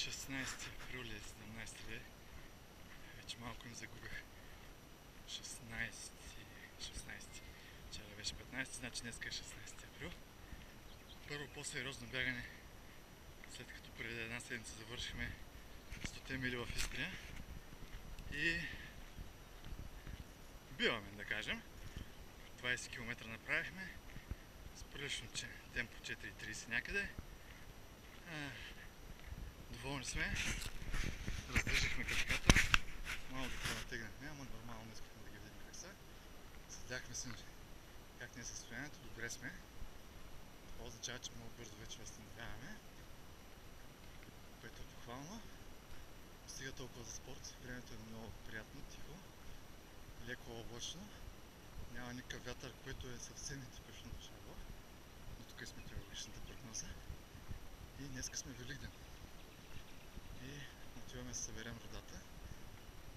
16 април или 17 бе. Вече малко им загубих. 16. Вчера беше 15, значи днеска е 16 април. Първо по-сериозно бягане, след като преди една седмица завършихме 100 мили в Истрия. И биваме, да кажем. 20 км направихме с прилично темпо 4.30 някъде. Доволни сме. Раздържахме крачката. Малко ги понатегнахме, ама нормално искахме да ги видим как са. Следяхме си как ни е състоянието, добре сме. Това означава, че много бързо вече възстановяваме, което е похвално. Стига толкова за спорт, времето е много приятно, тихо, леко облачно. Няма никакъв вятър, което е съвсем нетипично на Шабла. Но тук е метеорологичната прогноза. И днеска сме Великден. И отиваме да се съберем родата.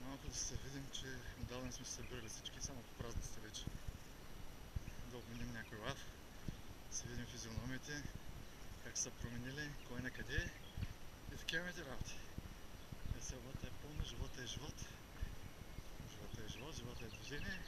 Малко да се видим, че отдавна сме се събирали всички, само по празниците вече. Да обменим някой лав, да се видим физиономиите, как са променили, кой на къде е и такива ми работи. Веселата е пълна, живота е живот. Живота е живот, живота е движение.